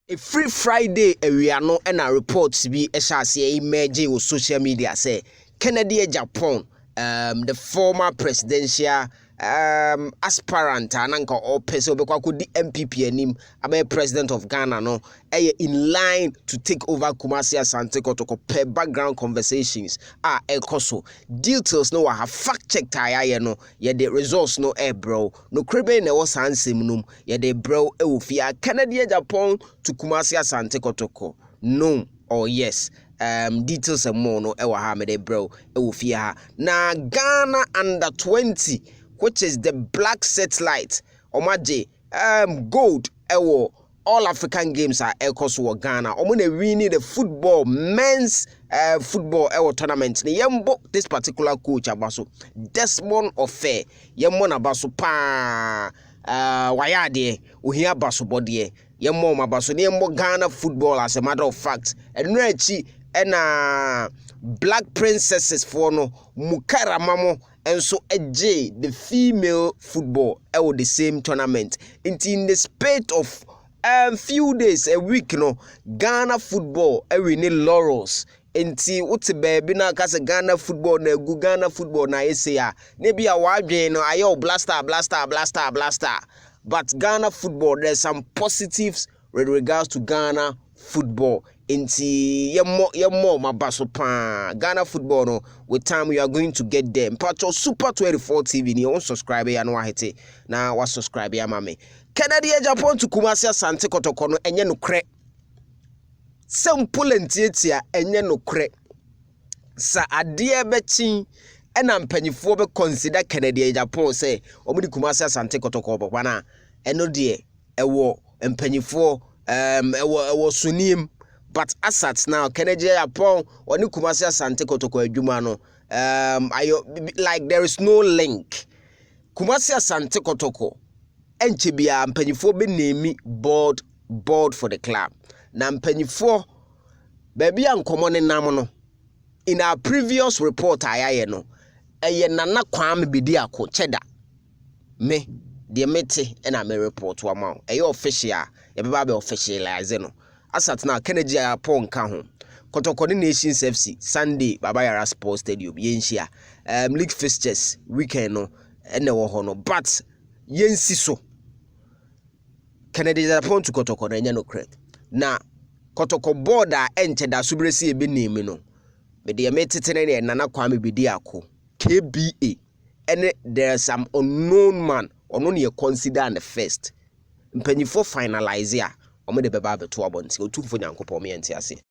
A free Friday we are no and our reports be emerging with social media say Kennedy Agyapong, the former presidential aspirant ananka or person could the MPP and him about president of Ghana no in line to take over Kumasi Asante Kotoko per background conversations ekoso details no have fact checked no the results no bro no krebe na was ansem num the bro ewofia Kennedy Agyapong to Kumasi Asante Kotoko no or yes. Details and more no ewa ha me de bro ewofia ha na Ghana under 20, which is the black satellite omaje gold ewo all African games are ekoso Ghana omune winning the football men's football ewo tournament ni yembo this particular coach abaso Desmond Ofe yemmo na baso pa wayade ohia baso bode yemmo mabaso ni yemmo Ghana football as a matter of fact enu achi ena black princesses for no mukara mamo and so the female football the same tournament in the spate of few days a week no Ghana football we need laurels enti wote baby na kase Ghana football na gu Ghana football na ese ya ne bia wadwen no ayo blaster but Ghana football there's some positives with regards to Ghana football inti yemo mabaso pa Ghana football no with time you are going to get them Pacho Super 24 TV ni on subscribe ya no wahete na wa subscribe ya mame Kennedy Agyapong to Kumasi Asante Kotoko no enye no kre simple entiatia enye no kre sa ade bechi ena mpanyifo be consider Kennedy Agyapong say omudi Kumasi Asante Kotoko bokwana eno de ewo mpanyifo ewo sunim but assets now Kennedy Agyapong oni Kumasi Asante Kotoko adwuma no like there is no link Kumasi Asante Kotoko enchebia mpanyifo be name board for the club na mpanyifo baby ankomo ne nam no in our previous report ayaye no eye nana kwam bidi ako cheda me de mete na me report wa ma eye official ye be ba officialize no asat na Kennedy Agyapong ka ho Kotoko Nations FC Sunday Baba Yara Sports Stadium yenhia league fixtures weekend no ene wo ho no but yensi so Kennedy Agyapong to Kotoko na nya no correct na Kotoko board a enche da subresi ebe name no me de metete ne nana kwame bidi ako KBA and there's some unknown man ono ne consider the first mpanyifo finalize ya omo de beba beto abonti otumfo nyankopɔ me ente ase